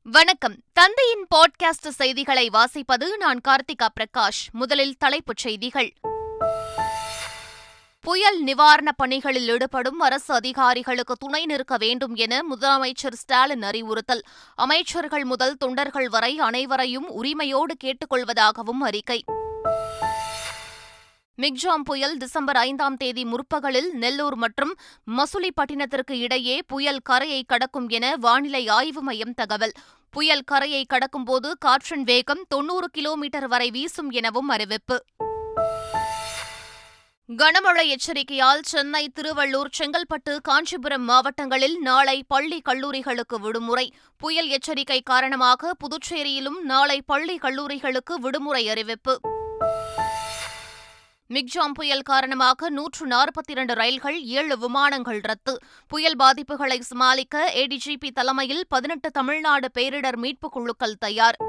வணக்கம். தந்தையின் பாட்காஸ்ட் செய்திகளை வாசிப்பது நான் கார்த்திகா பிரகாஷ். முதலில் தலைப்புச் செய்திகள். புயல் நிவாரணப் பணிகளில் ஈடுபடும் அரசு அதிகாரிகளுக்கு துணை நிற்க வேண்டும் என முதலமைச்சர் ஸ்டாலின் அறிவுறுத்தல். அமைச்சர்கள் முதல் தொண்டர்கள் வரை அனைவரையும் உரிமையோடு கேட்டுக் கொள்வதாகவும் அறிக்கை. மிக்ஜாம் புயல் டிசம்பர் 5ஆம் தேதி முற்பகலில் நெல்லூர் மற்றும் மசுலிப்பட்டினத்திற்கு இடையே புயல் கரையை கடக்கும் என வானிலை ஆய்வு மையம் தகவல். புயல் கரையை கடக்கும்போது காற்றின் வேகம் 90 கிலோமீட்டர் வரை வீசும் எனவும் அறிவிப்பு. கனமழை எச்சரிக்கையால் சென்னை, திருவள்ளூர், செங்கல்பட்டு, காஞ்சிபுரம் மாவட்டங்களில் நாளை பள்ளி கல்லூரிகளுக்கு விடுமுறை. புயல் எச்சரிக்கை காரணமாக புதுச்சேரியிலும் நாளை பள்ளி கல்லூரிகளுக்கு விடுமுறை அறிவிப்பு. மிக்ஜாம் புயல் காரணமாக 142 ரயில்கள், 7 விமானங்கள் ரத்து. புயல் பாதிப்புகளை சமாளிக்க ஏடிஜிபி தலைமையில் 18 தமிழ்நாடு பேரிடர் மீட்புக் குழுக்கள் தயார்.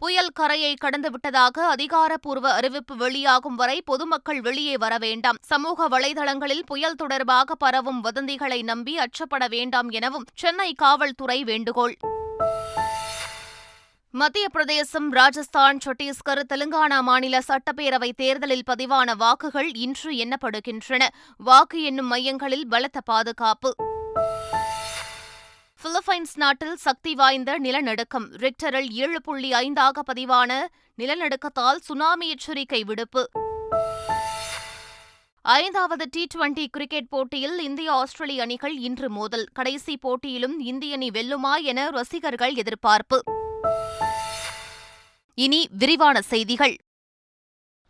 புயல் கரையை கடந்துவிட்டதாக அதிகாரப்பூர்வ அறிவிப்பு வெளியாகும் வரை பொதுமக்கள் வெளியே வர வேண்டாம். சமூக வலைதளங்களில் புயல் தொடர்பாக பரவும் வதந்திகளை நம்பி அச்சப்பட வேண்டாம் எனவும் சென்னை காவல்துறை வேண்டுகோள். மத்திய பிரதேசம், ராஜஸ்தான், சத்தீஸ்கர், தெலுங்கானா மாநில சட்டப்பேரவை தேர்தலில் பதிவான வாக்குகள் இன்று எண்ணப்படுகின்றன. வாக்கு எண்ணும் மையங்களில் பலத்த பாதுகாப்பு. பிலிப்பைன்ஸ் நாட்டில் சக்தி வாய்ந்த நிலநடுக்கம். ரிக்டரில் 7.5 பதிவான நிலநடுக்கத்தால் சுனாமி எச்சரிக்கை விடுப்பு. 5வது T20 கிரிக்கெட் போட்டியில் இந்திய ஆஸ்திரேலிய அணிகள் இன்று மோதல். கடைசி போட்டியிலும் இந்திய அணி வெல்லுமா என ரசிகர்கள் எதிர்பார்ப்பு. இனி விரிவான செய்திகள்.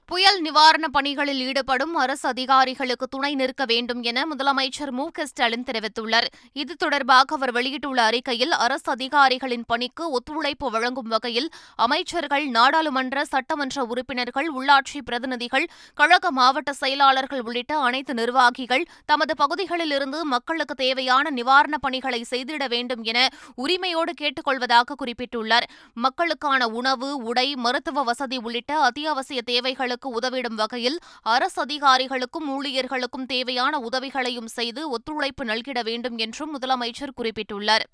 புயல் நிவாரணப் பணிகளில் ஈடுபடும் அரசு அதிகாரிகளுக்கு துணை நிற்க வேண்டும் என முதலமைச்சர் ஸ்டாலின் தெரிவித்துள்ளார். இது தொடர்பாக அவர் வெளியிட்டுள்ள அறிக்கையில், அரசு அதிகாரிகளின் பணிக்கு ஒத்துழைப்பு வழங்கும் வகையில் அமைச்சர்கள், நாடாளுமன்ற, சட்டமன்ற உறுப்பினர்கள், உள்ளாட்சி பிரதிநிதிகள், கழக மாவட்ட செயலாளர்கள் உள்ளிட்ட அனைத்து நிர்வாகிகள் தமது பகுதிகளில் இருந்து மக்களுக்கு தேவையான நிவாரணப் பணிகளை செய்திட வேண்டும் என உரிமையோடு கேட்டுக் கொள்வதாக குறிப்பிட்டுள்ளார். மக்களுக்கான உணவு, உடை, மருத்துவ வசதி உள்ளிட்ட அத்தியாவசிய தேவைகளுக்கு உதவிடும் வகையில் அரசு அதிகாரிகளுக்கும் ஊழியர்களுக்கும் தேவையான உதவிகளையும் செய்து ஒத்துழைப்பு நல்கிட வேண்டும் என்றும் முதலமைச்சர் குறிப்பிட்டுள்ளார்.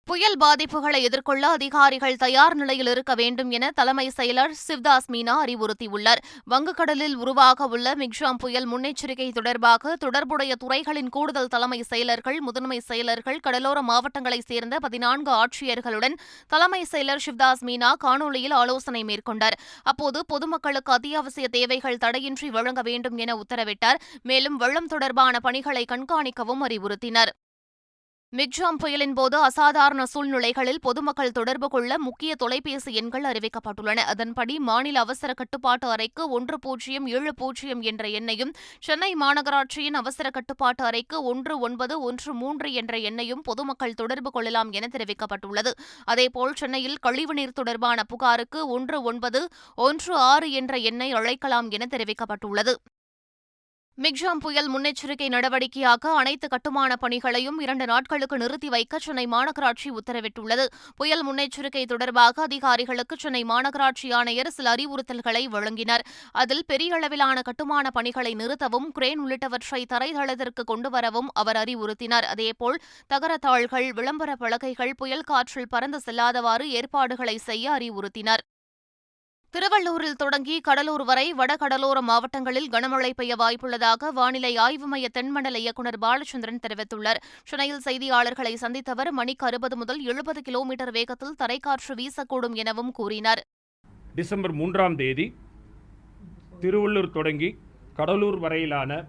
புயல் பாதிப்புகளை எதிர்கொள்ள அதிகாரிகள் தயார் நிலையில் இருக்க வேண்டும் என தலைமை செயலர் சிவ்தாஸ் மீனா அறிவுறுத்தியுள்ளார். வங்கக்கடலில் உருவாக உள்ள மிக்ஜாம் புயல் முன்னெச்சரிக்கை தொடர்பாக தொடர்புடைய துறைகளின் கூடுதல் தலைமை செயலர்கள், முதன்மை செயலர்கள், கடலோர மாவட்டங்களைச் சேர்ந்த 14 ஆட்சியர்களுடன் தலைமை செயலர் சிவ்தாஸ் மீனா காணொலியில் ஆலோசனை மேற்கொண்டார். அப்போது பொதுமக்களுக்கு அத்தியாவசிய தேவைகள் தடையின்றி வழங்க வேண்டும் என உத்தரவிட்டார். மேலும் வெள்ளம் தொடர்பான பணிகளை கண்காணிக்கவும் அறிவுறுத்தினார். மிக்ஜாம் புயலின் போது அசாதாரண சூழ்நிலைகளில் பொதுமக்கள் தொடர்பு கொள்ள முக்கிய தொலைபேசி எண்கள் அறிவிக்கப்பட்டுள்ளன. அதன்படி மாநில அவசர கட்டுப்பாட்டு அறைக்கு 1070 என்ற எண்ணையும், சென்னை மாநகராட்சியின் அவசர கட்டுப்பாட்டு அறைக்கு 1913 என்ற எண்ணையும் பொதுமக்கள் தொடர்பு கொள்ளலாம் என தெரிவிக்கப்பட்டுள்ளது. அதேபோல் சென்னையில் கழிவுநீர் தொடர்பான புகாருக்கு 1916 என்ற எண்ணை அழைக்கலாம் என தெரிவிக்கப்பட்டுள்ளது. மிக்ஜாம் புயல் முன்னெச்சரிக்கை நடவடிக்கையாக அனைத்து கட்டுமான பணிகளையும் 2 நாட்களுக்கு நிறுத்தி வைக்க சென்னை மாநகராட்சி உத்தரவிட்டுள்ளது. புயல் முன்னெச்சரிக்கை தொடர்பாக அதிகாரிகளுக்கு சென்னை மாநகராட்சி ஆணையர் சில அறிவுறுத்தல்களை வழங்கினார். அதில் பெரிய அளவிலான கட்டுமான பணிகளை நிறுத்தவும், கிரேன் உள்ளிட்டவற்றை தரைதளத்திற்கு கொண்டுவரவும் அவர் அறிவுறுத்தினார். அதேபோல் தகரத்தாள்கள், விளம்பர பலகைகள் புயல் காற்றில் பறந்து செல்லாதவாறு ஏற்பாடுகளை செய்ய அறிவுறுத்தினார். திருவள்ளூரில் தொடங்கி கடலூர் வரை வடகடலோர மாவட்டங்களில் கனமழை பெய்ய வாய்ப்புள்ளதாக வானிலை ஆய்வு மைய தென்மண்டல இயக்குநர் பாலச்சந்திரன் தெரிவித்துள்ளார். சென்னையில் செய்தியாளர்களை சந்தித்த அவர் மணிக்கு 60 முதல் 70 கிலோமீட்டர் வேகத்தில் தரைக்காற்று வீசக்கூடும் எனவும் கூறினார். டிசம்பர் 3ஆம் தேதி திருவள்ளூர் தொடங்கி கடலூர் வரையிலான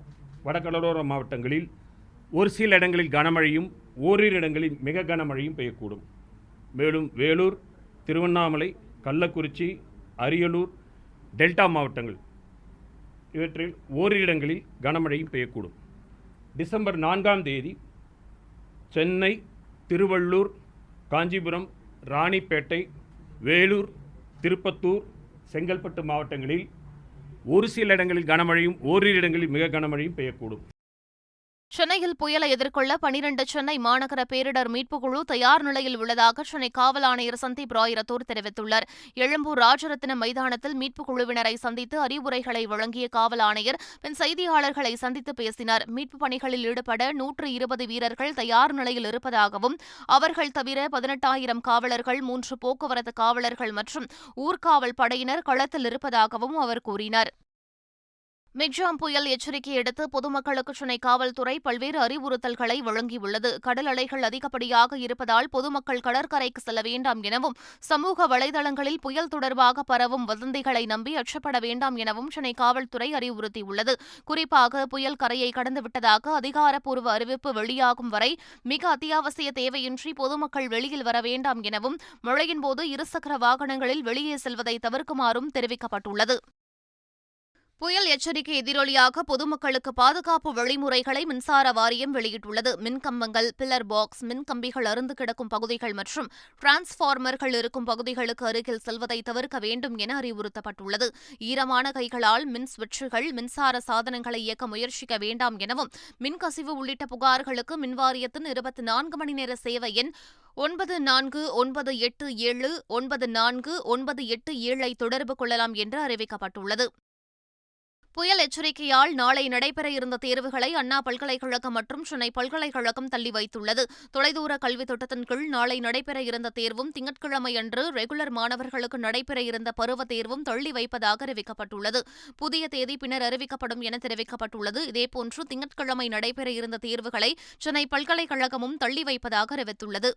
வடகடலோர மாவட்டங்களில் ஒரு சில இடங்களில் கனமழையும், ஓரிரு இடங்களில் மிக கனமழையும் பெய்யக்கூடும். மேலும் வேலூர், திருவண்ணாமலை, கள்ளக்குறிச்சி, அரியலூர், டெல்டா மாவட்டங்கள் இவற்றில் ஓரிரு இடங்களில் கனமழையும் பெய்யக்கூடும். டிசம்பர் 4ஆம் தேதி சென்னை, திருவள்ளூர், காஞ்சிபுரம், ராணிப்பேட்டை, வேலூர், திருப்பத்தூர், செங்கல்பட்டு மாவட்டங்களில் ஒரு சில இடங்களில் கனமழையும், ஓரிரு இடங்களில் மிக கனமழையும் பெய்யக்கூடும். சென்னையில் புயலை எதிர்கொள்ள 12 சென்னை மாநகர பேரிடர் மீட்புக் குழு தயார் நிலையில் உள்ளதாக சென்னை காவல் ஆணையர் சந்தீப் ராய் ரத்தோர் தெரிவித்துள்ளார். எழும்பூர் ராஜரத்தினம் மைதானத்தில் மீட்புக் குழுவினரை சந்தித்து அறிவுரைகளை வழங்கிய காவல் ஆணையர் பின் செய்தியாளர்களை சந்தித்து பேசினார். மீட்புப் பணிகளில் ஈடுபட 120 வீரர்கள் தயார் நிலையில் இருப்பதாகவும் அவர்கள் தவிர 18,000 காவலர்கள், 3 போக்குவரத்து காவலர்கள் மற்றும் ஊர்காவல் படையினர் களத்தில் இருப்பதாகவும் அவர் கூறினார். மிக்ஜாம் புயல் எச்சரிக்கையை அடுத்து பொதுமக்களுக்கு சென்னை காவல்துறை பல்வேறு அறிவுறுத்தல்களை வழங்கியுள்ளது. கடல் அலைகள் அதிகப்படியாக இருப்பதால் பொதுமக்கள் கடற்கரைக்கு செல்ல வேண்டாம் எனவும், சமூக வலைதளங்களில் புயல் தொடர்பாக பரவும் வதந்திகளை நம்பி அச்சப்பட வேண்டாம் எனவும் சென்னை காவல்துறை அறிவுறுத்தியுள்ளது. குறிப்பாக புயல் கரையை கடந்துவிட்டதாக அதிகாரப்பூர்வ அறிவிப்பு வெளியாகும் வரை மிக அத்தியாவசிய தேவையின்றி பொதுமக்கள் வெளியில் வர வேண்டாம் எனவும், மழையின்போது இருசக்கர வாகனங்களில் வெளியே செல்வதை தவிர்க்குமாறும் தெரிவிக்கப்பட்டுள்ளது. புயல் எச்சரிக்கை எதிரொலியாக பொதுமக்களுக்கு பாதுகாப்பு வழிமுறைகளை மின்சார வாரியம் வெளியிட்டுள்ளது. மின்கம்பங்கள், பில்லர் பாக்ஸ், மின்கம்பிகள் அறுந்து கிடக்கும் பகுதிகள் மற்றும் டிரான்ஸ்பார்மர்கள் இருக்கும் பகுதிகளுக்கு அருகில் செல்வதை தவிர்க்க வேண்டும் என அறிவுறுத்தப்பட்டுள்ளது. ஈரமான கைகளால் மின் சுவிட்சுகள், மின்சார சாதனங்களை இயக்க முயற்சிக்க வேண்டாம் எனவும், மின்கசிவு உள்ளிட்ட புகார்களுக்கு மின்வாரியத்தின் 24 மணி நேர சேவை எண் 94979497 தொடர்பு கொள்ளலாம் என்று அறிவிக்கப்பட்டுள்ளது. புயல் எச்சரிக்கையால் நாளை நடைபெற இருந்த தேர்வுகளை அண்ணா பல்கலைக்கழகம் மற்றும் சென்னை பல்கலைக்கழகம் தள்ளி வைத்துள்ளது. தொலைதூர கல்வி திட்டத்தின் கீழ் நாளை நடைபெற இருந்த தேர்வும், திங்கட்கிழமை அன்று ரெகுலர் மாணவர்களுக்கு நடைபெற இருந்த பருவ தேர்வும் தள்ளி வைப்பதாக அறிவிக்கப்பட்டுள்ளது. புதிய தேதி பின்னர் அறிவிக்கப்படும் என தெரிவிக்கப்பட்டுள்ளது. இதேபோன்று திங்கட்கிழமை நடைபெற இருந்த தேர்வுகளை சென்னை பல்கலைக்கழகமும் தள்ளி வைப்பதாக அறிவித்துள்ளது.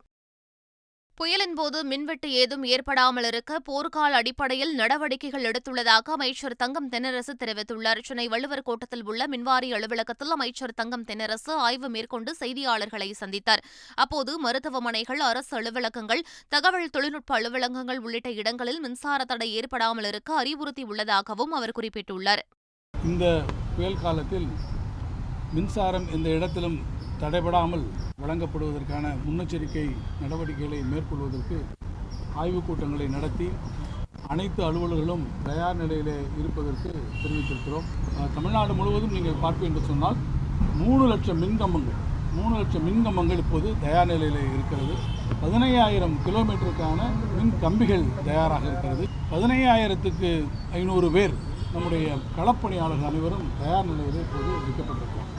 புயலின்போது மின்வெட்டு ஏதும் ஏற்படாமல் இருக்க போர்க்கால அடிப்படையில் நடவடிக்கைகள் எடுத்துள்ளதாக அமைச்சர் தங்கம் தென்னரசு தெரிவித்துள்ளார். சென்னை வள்ளுவர் கோட்டத்தில் உள்ள மின்வாரிய அலுவலகத்தில் அமைச்சர் தங்கம் தென்னரசு ஆய்வு மேற்கொண்டு செய்தியாளர்களை சந்தித்தார். அப்போது மருத்துவமனைகள், அரசு அலுவலகங்கள், தகவல் தொழில்நுட்ப அலுவலகங்கள் உள்ளிட்ட இடங்களில் மின்சார தடை ஏற்படாமல் இருக்க அறிவுறுத்தியுள்ளதாகவும் அவர் குறிப்பிட்டுள்ளார். இந்த புயல் காலத்தில் மின்சாரம் எந்த இடத்திலும் தடைபடாமல் வழங்கப்படுவதற்கான முன்னெச்சரிக்கை நடவடிக்கைகளை மேற்கொள்வதற்கு ஆய்வுக் கூட்டங்களை நடத்தி அனைத்து அலுவலர்களும் தயார் நிலையில் இருப்பதற்கு தெரிவித்திருக்கிறோம். தமிழ்நாடு முழுவதும் நீங்கள் பார்ப்பீர்கள் என்று சொன்னால் 3 லட்சம் மின்கம்பங்கள் இப்போது தயார் நிலையில் இருக்கிறது. 15,000 கிலோமீட்டருக்கான மின் கம்பிகள் தயாராக இருக்கிறது. 15,500 பேர் நம்முடைய களப்பணியாளர்கள் அனைவரும் தயார் நிலையில் இப்போது வைக்கப்பட்டிருக்கிறார்.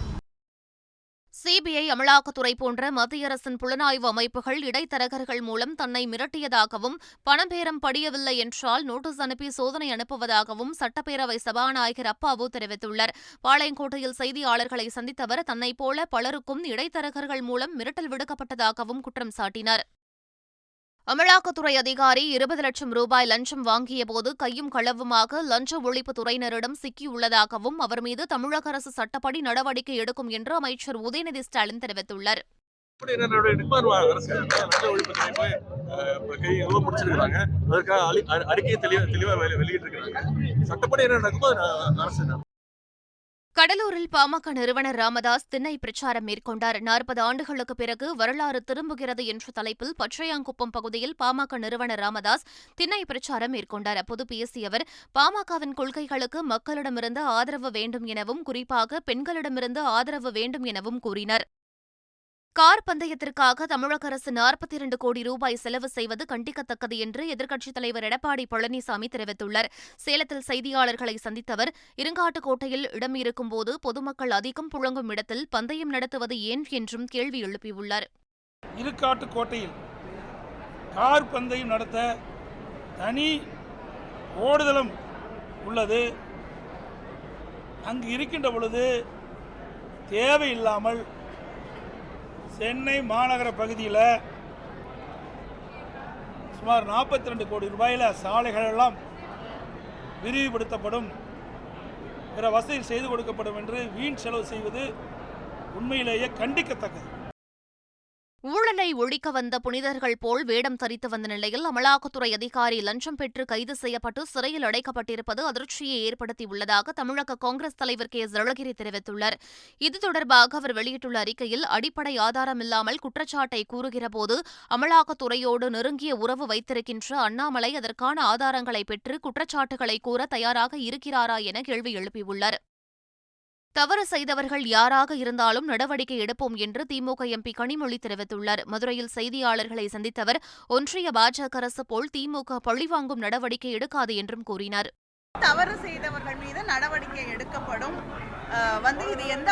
சிபிஐ, அமலாக்கத்துறை போன்ற மத்திய அரசின் புலனாய்வு அமைப்புகள் இடைத்தரகர்கள் மூலம் தன்னை மிரட்டியதாகவும், பணபேரம் படியவில்லை என்றால் நோட்டீஸ் அனுப்பி சோதனை அனுப்புவதாகவும் சட்டப்பேரவை சபாநாயகர் அப்பாவு தெரிவித்துள்ளார். பாளையங்கோட்டையில் செய்தியாளர்களை சந்தித்த அவர் தன்னைப் போல பலருக்கும் இடைத்தரகர்கள் மூலம் மிரட்டல் விடுக்கப்பட்டதாகவும் குற்றம் சாட்டினார். அமலாக்கத்துறை அதிகாரி 20 லட்சம் ரூபாய் லஞ்சம் வாங்கியபோது கையும் களவுமாக லஞ்ச ஒழிப்பு துறையினரிடம் சிக்கியுள்ளதாகவும், அவர் மீது தமிழக அரசு சட்டப்படி நடவடிக்கை எடுக்கும் என்று அமைச்சர் உதயநிதி ஸ்டாலின் தெரிவித்துள்ளார். கடலூரில் பாமக நிறுவனர் ராமதாஸ் திண்ணை பிரச்சாரம் மேற்கொண்டார். 40 ஆண்டுகளுக்கு பிறகு வரலாறு திரும்புகிறது என்ற தலைப்பில் பச்சையாங்குப்பம் பகுதியில் பாமக நிறுவனர் ராமதாஸ் திண்ணை பிரச்சாரம் மேற்கொண்டார். அப்போது பேசிய அவர், பாமகவின் கொள்கைகளுக்கு மக்களிடமிருந்து ஆதரவு வேண்டும் எனவும், குறிப்பாக பெண்களிடமிருந்து ஆதரவு வேண்டும் எனவும் கூறினார். கார் பந்தயத்திற்காக தமிழக அரசு 42 கோடி ரூபாய் செலவு செய்வது கண்டிக்கத்தக்கது என்று எதிர்க்கட்சித் தலைவர் எடப்பாடி பழனிசாமி தெரிவித்துள்ளார். சேலத்தில் செய்தியாளர்களை சந்தித்த அவர், இருங்காட்டுக்கோட்டையில் இடம் இருக்கும்போது பொதுமக்கள் அதிகம் புழங்கும் இடத்தில் பந்தயம் நடத்துவது ஏன் என்றும் கேள்வி எழுப்பியுள்ளார். இருக்காட்டுக்கோட்டையில் கார் பந்தயம் நடத்த தனி ஓடுதளம் உள்ளது. அங்கு இருக்கின்ற பொழுது தேவையில்லாமல் சென்னை மாநகர பகுதியில் சுமார் 42 கோடி ரூபாயில் சாலைகள் எல்லாம் விரிவுபடுத்தப்படும், பிற வசதி செய்து கொடுக்கப்படும் என்று வீண் செலவு செய்வது உண்மையிலேயே கண்டிக்கத்தக்கது. ஊழலை ஒழிக்க வந்த புனிதர்கள் போல் வேடம் தரித்து வந்த நிலையில் அமலாக்கத்துறை அதிகாரி லஞ்சம் பெற்று கைது செய்யப்பட்டு சிறையில் அடைக்கப்பட்டிருப்பது அதிர்ச்சியை ஏற்படுத்தியுள்ளதாக தமிழக காங்கிரஸ் தலைவர் கே. அழகிரி தெரிவித்துள்ளார். இது தொடர்பாக அவர் வெளியிட்டுள்ள அறிக்கையில், அடிப்படை ஆதாரமில்லாமல் குற்றச்சாட்டை கூறுகிறபோது அமலாக்கத்துறையோடு நெருங்கிய உறவு வைத்திருக்கின்ற அண்ணாமலை அதற்கான ஆதாரங்களை பெற்று குற்றச்சாட்டுகளை கூற தயாராக இருக்கிறாரா என கேள்வி எழுப்பியுள்ளார். தவறு செய்தவர்கள் யாராக இருந்தாலும் நடவடிக்கை எடுப்போம் என்று திமுக எம்பி கனிமொழி தெரிவித்துள்ளார். மதுரையில் செய்தியாளர்களை சந்தித்தவர், ஒன்றிய பாஜக அரசு போல் திமுக பழிவாங்கும் நடவடிக்கை எடுக்காது என்றும் கூறினார். தவறு செய்தவர்கள் மீது நடவடிக்கை எடுக்கப்படும். இது எந்த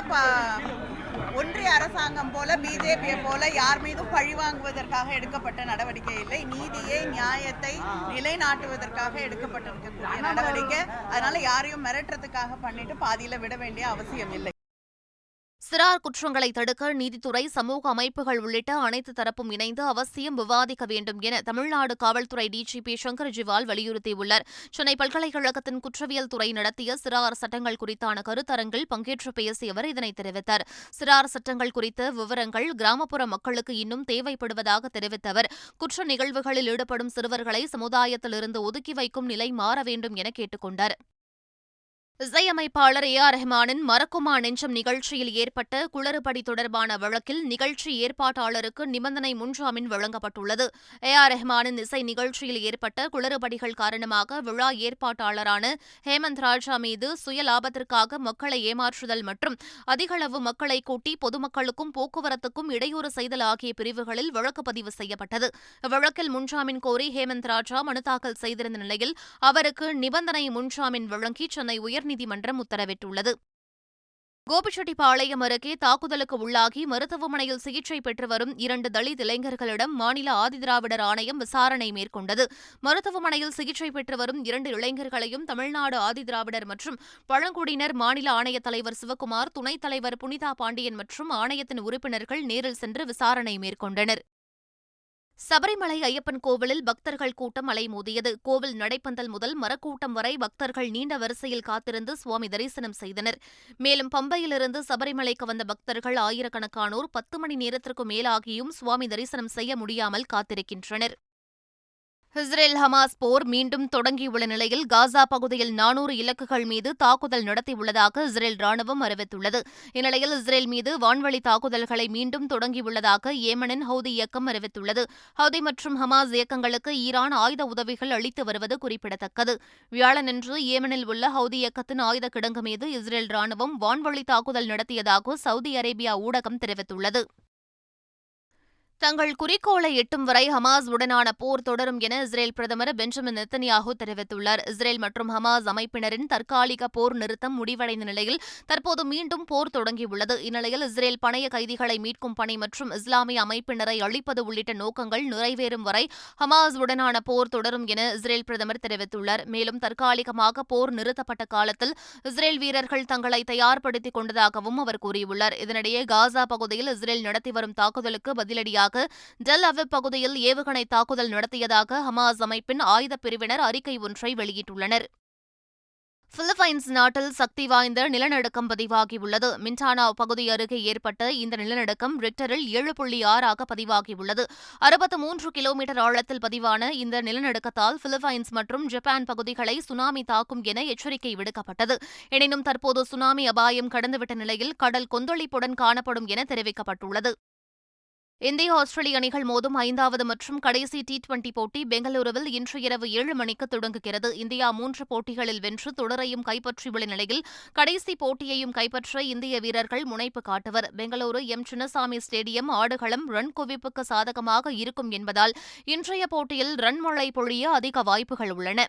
ஒன்றிய அரசாங்கம் போல பிஜேபியை போல யார் மீதும் பழிவாங்குவதற்காக எடுக்கப்பட்ட நடவடிக்கை இல்லை. நீதியை நியாயத்தை நிலைநாட்டுவதற்காக எடுக்கப்பட்டிருக்கக்கூடிய நடவடிக்கை. அதனால யாரையும் மிரட்டுறதுக்காக பண்ணிட்டு பாதியில விட வேண்டிய அவசியம் இல்லை. சிறார் குற்றங்களை தடுக்க நீதித்துறை, சமூக அமைப்புகள் உள்ளிட்ட அனைத்து தரப்பும் இணைந்து அவசியம் விவாதிக்க வேண்டும் என தமிழ்நாடு காவல்துறை டிஜிபி சங்கர் ஜிவால் வலியுறுத்தியுள்ளார். சென்னை பல்கலைக்கழகத்தின் குற்றவியல் துறை நடத்திய சிறார் சட்டங்கள் குறித்தான கருத்தரங்கில் பங்கேற்று பேசிய அவர் இதனை தெரிவித்தார். சிறார் சட்டங்கள் குறித்த விவரங்கள் கிராமப்புற மக்களுக்கு இன்னும் தேவைப்படுவதாக தெரிவித்த அவர், குற்ற நிகழ்வுகளில் ஈடுபடும் சிறுவர்களை சமுதாயத்திலிருந்து ஒதுக்கி வைக்கும் நிலை மாற வேண்டும் என கேட்டுக் கொண்டார். இசையமைப்பாளர் AR ரஹ்மானின் மறக்குமா நெஞ்சம் நிகழ்ச்சியில் ஏற்பட்ட குளறுபடி தொடர்பான வழக்கில் நிகழ்ச்சி ஏற்பாட்டாளருக்கு நிபந்தனை முன்ஜாமீன் வழங்கப்பட்டுள்ளது. AR ரஹ்மானின் இசை நிகழ்ச்சியில் ஏற்பட்ட குளறுபடிகள் காரணமாக விழா ஏற்பாட்டாளரான ஹேமந்த் ராஜா மீது சுய லாபத்திற்காக மக்களை ஏமாற்றுதல் மற்றும் அதிகளவு மக்களை கூட்டி பொதுமக்களுக்கும் போக்குவரத்துக்கும் இடையூறு செய்தல் ஆகிய பிரிவுகளில் வழக்கு பதிவு செய்யப்பட்டது. இவ்வழக்கில் முன்ஜாமீன் கோரி ஹேமந்த் ராஜா மனு தாக்கல் செய்திருந்த நிலையில் அவருக்கு நிபந்தனை முன்ஜாமீன் வழங்கி சென்னை உயர்நீதிமன்றம் உத்தரவிட்டுள்ளது. கோபிச்செட்டிப்பாளையம் அருகே தாக்குதலுக்கு உள்ளாகி மருத்துவமனையில் சிகிச்சை பெற்று வரும் 2 தலித் இளைஞர்களிடம் மாநில ஆதிதிராவிடர் ஆணையம் விசாரணை மேற்கொண்டது. மருத்துவமனையில் சிகிச்சை பெற்று வரும் 2 இளைஞர்களையும் தமிழ்நாடு ஆதிதிராவிடர் மற்றும் பழங்குடியினர் மாநில ஆணையத் தலைவர் சிவக்குமார், துணைத் தலைவர் புனிதா பாண்டியன் மற்றும் ஆணையத்தின் உறுப்பினர்கள் நேரில் சென்று விசாரணை மேற்கொண்டனர். சபரிமலை ஐயப்பன் கோவிலில் பக்தர்கள் கூட்டம் அலைமோதியது. கோவில் நடைப்பந்தல் முதல் மரக்கூட்டம் வரை பக்தர்கள் நீண்ட வரிசையில் காத்திருந்து சுவாமி தரிசனம் செய்தனர். மேலும் பம்பையிலிருந்து சபரிமலைக்கு வந்த பக்தர்கள் ஆயிரக்கணக்கானோர் 10 மணி நேரத்திற்கு மேலாகியும் சுவாமி தரிசனம் செய்ய முடியாமல் காத்திருக்கின்றனர். இஸ்ரேல் ஹமாஸ் போர் மீண்டும் தொடங்கியுள்ள நிலையில் காசா பகுதியில் 400 இலக்குகள் மீது தாக்குதல் நடத்தியுள்ளதாக இஸ்ரேல் ராணுவம் அறிவித்துள்ளது. இந்நிலையில் இஸ்ரேல் மீது வான்வழி தாக்குதல்களை மீண்டும் தொடங்கியுள்ளதாக ஏமனின் ஹவுதி இயக்கம் அறிவித்துள்ளது. ஹவுதி மற்றும் ஹமாஸ் இயக்கங்களுக்கு ஈரான் ஆயுத உதவிகள் அளித்து வருவது குறிப்பிடத்தக்கது. வியாழனன்று ஏமனில் உள்ள ஹவுதி இயக்கத்தின் ஆயுத கிடங்கு மீது இஸ்ரேல் ராணுவம் வான்வழி தாக்குதல் நடத்தியதாக சவுதி அரேபியா ஊடகம் தெரிவித்துள்ளது. தங்கள் குறிக்கோளை எட்டும் வரை ஹமாஸ் உடனான போர் தொடரும் என இஸ்ரேல் பிரதமர் பெஞ்சமின் நெத்தன்யாஹூ தெரிவித்துள்ளார். இஸ்ரேல் மற்றும் ஹமாஸ் அமைப்பினரின் தற்காலிக போர் நிறுத்தம் முடிவடைந்த நிலையில் தற்போது மீண்டும் போர் தொடங்கியுள்ளது. இந்நிலையில் இஸ்ரேல் பணைய கைதிகளை மீட்கும் பணி மற்றும் இஸ்லாமிய அமைப்பினரை அழிப்பது உள்ளிட்ட நோக்கங்கள் நிறைவேறும் வரை ஹமாஸ் உடனான போர் தொடரும் என இஸ்ரேல் பிரதமர் தெரிவித்துள்ளார். மேலும் தற்காலிகமாக போர் நிறுத்தப்பட்ட காலத்தில் இஸ்ரேல் வீரர்கள் தங்களை தயார்படுத்திக் கொண்டதாகவும் அவர் கூறியுள்ளார். இதனிடையே காசா பகுதியில் இஸ்ரேல் நடத்தி வரும் தாக்குதலுக்கு பதிலடியாக டெல் அவிவ் பகுதியில் ஏவுகணை தாக்குதல் நடத்தியதாக ஹமாஸ் அமைப்பின் ஆயுதப் பிரிவினர் அறிக்கை ஒன்றை வெளியிட்டுள்ளனர். பிலிப்பைன்ஸ் நாட்டில் சக்தி வாய்ந்த நிலநடுக்கம் பதிவாகியுள்ளது. மின்டானா பகுதி அருகே ஏற்பட்ட இந்த நிலநடுக்கம் ரிக்டரில் 7.6 பதிவாகியுள்ளது. 63 கிலோமீட்டர் ஆழத்தில் பதிவான இந்த நிலநடுக்கத்தால் பிலிப்பைன்ஸ் மற்றும் ஜப்பான் பகுதிகளை சுனாமி தாக்கும் என எச்சரிக்கை விடுக்கப்பட்டது. எனினும் தற்போது சுனாமி அபாயம் கடந்துவிட்ட நிலையில் கடல் கொந்தளிப்புடன் காணப்படும் என தெரிவிக்கப்பட்டுள்ளது. இந்திய ஆஸ்திரேலிய அணிகள் மோதும் 5வது மற்றும் கடைசி T20 போட்டி பெங்களூருவில் இன்று இரவு 7 மணிக்கு தொடங்குகிறது. இந்தியா 3 போட்டிகளில் வென்று தொடரையும் கைப்பற்றியுள்ள நிலையில் கடைசி போட்டியையும் கைப்பற்ற இந்திய வீரர்கள் முனைப்பு காட்டுவர். பெங்களூரு சின்னசாமி ஸ்டேடியம் ஆடுகளம் ரன் குவிப்புக்கு சாதகமாக இருக்கும் என்பதால் இன்றைய போட்டியில் ரன் மழை பொழிய அதிக வாய்ப்புகள் உள்ளன.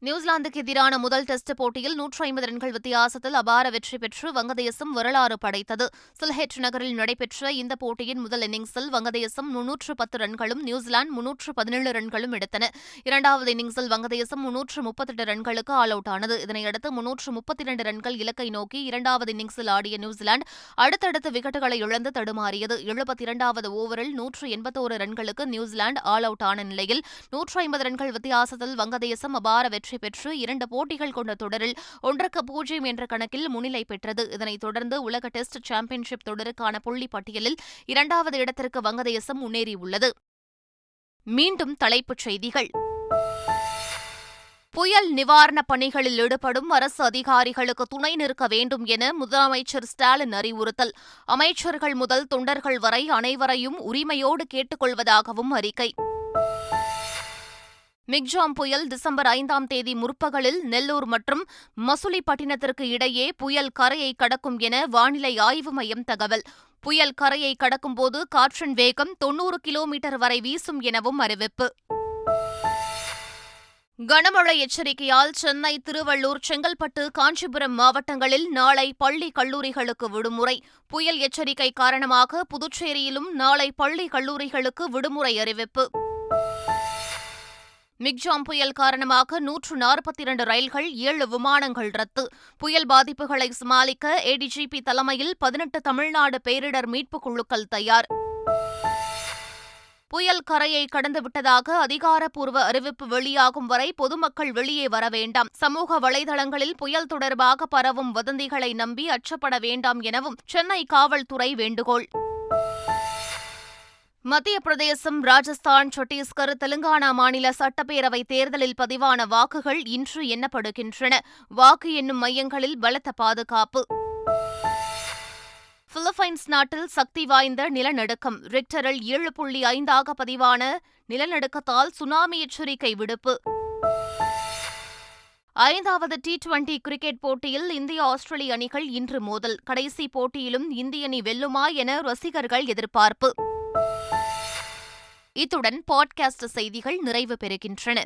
நியூசிலாந்துக்கு எதிரான முதல் டெஸ்ட் போட்டியில் 150 ரன்கள் வித்தியாசத்தில் அபார வெற்றி பெற்று வங்கதேசம் வரலாறு படைத்தது. சில்ஹெட் நகரில் நடைபெற்ற இந்த போட்டியின் முதல் இன்னிங்ஸில் வங்கதேசம் 310 ரன்களும் நியூசிலாந்து 317 ரன்களும் எடுத்தன. இரண்டாவது இன்னிங்ஸில் வங்கதேசம் 338 ரன்களுக்கு ஆல் அவுட் ஆனது. இதனையடுத்து 332 ரன்கள் இலக்கை நோக்கி இரண்டாவது இன்னிங்ஸில் ஆடிய நியூசிலாந்து அடுத்தடுத்து விக்கெட்டுகளை இழந்து தடுமாறியது. 72வது ஓவரில் 181 ரன்களுக்கு நியூசிலாந்து ஆல் அவுட் ஆன நிலையில் 150 ரன்கள் வித்தியாசத்தில் வங்கதேசம் அபார வெற்றி பெற்று 2 போட்டிகள் கொண்ட தொடரில் 1-0 என்ற கணக்கில் முன்னிலை பெற்றது. இதனைத் தொடர்ந்து உலக டெஸ்ட் சாம்பியன்ஷிப் தொடருக்கான புள்ளி பட்டியலில் 2வது இடத்திற்கு வங்கதேசம் முன்னேறியுள்ளது. மீண்டும் தலைப்புச் செய்திகள். புயல் நிவாரணப் பணிகளில் ஈடுபடும் அரசு அதிகாரிகளுக்கு துணை நிற்க வேண்டும் என முதலமைச்சர் ஸ்டாலின் அறிவுறுத்தல். அமைச்சர்கள் முதல் தொண்டர்கள் வரை அனைவரையும் உரிமையோடு கேட்டுக் கொள்வதாகவும் அறிக்கை. மிக்ஜாம் புயல் டிசம்பர் 5ஆம் தேதி முற்பகலில் நெல்லூர் மற்றும் மசுலிப்பட்டினத்திற்கு இடையே புயல் கரையை கடக்கும் என வானிலை ஆய்வு மையம் தகவல். புயல் கரையை கடக்கும்போது காற்றின் வேகம் 90 கிலோமீட்டர் வரை வீசும் எனவும் அறிவிப்பு. கனமழை எச்சரிக்கையால் சென்னை, திருவள்ளூர், செங்கல்பட்டு, காஞ்சிபுரம் மாவட்டங்களில் நாளை பள்ளி கல்லூரிகளுக்கு விடுமுறை. புயல் எச்சரிக்கை காரணமாக புதுச்சேரியிலும் நாளை பள்ளி கல்லூரிகளுக்கு விடுமுறை அறிவிப்பு. மிக்ஜாம் புயல் காரணமாக 142 ரயில்கள், 7 விமானங்கள் ரத்து. புயல் பாதிப்புகளை சமாளிக்க ஏடிஜிபி தலைமையில் 18 தமிழ்நாடு பேரிடர் மீட்புக் குழுக்கள் தயார். புயல் கரையை கடந்துவிட்டதாக அதிகாரப்பூர்வ அறிவிப்பு வெளியாகும் வரை பொதுமக்கள் வெளியே வர வேண்டாம். சமூக வலைதளங்களில் புயல் தொடர்பாக பரவும் வதந்திகளை நம்பி அச்சப்பட வேண்டாம் எனவும் சென்னை காவல்துறை வேண்டுகோள். மத்திய பிரதேசம், ராஜஸ்தான், சத்தீஸ்கர், தெலுங்கானா மாநில சட்டப்பேரவை தேர்தலில் பதிவான வாக்குகள் இன்று எண்ணப்படுகின்றன. வாக்கு எண்ணும் மையங்களில் பலத்த பாதுகாப்பு. பிலிப்பைன்ஸ் நாட்டில் சக்தி வாய்ந்த நிலநடுக்கம். ரிக்டரில் 7.5 பதிவான நிலநடுக்கத்தால் சுனாமி எச்சரிக்கை விடுப்பு. 5வது T20 கிரிக்கெட் போட்டியில் இந்தியா, ஆஸ்திரேலிய அணிகள் இன்று மோதல். கடைசி போட்டியிலும் இந்திய அணி வெல்லுமா என ரசிகர்கள் எதிர்பார்ப்பு. இத்துடன் பாட்காஸ்ட் செய்திகள் நிறைவு பெறுகின்றன.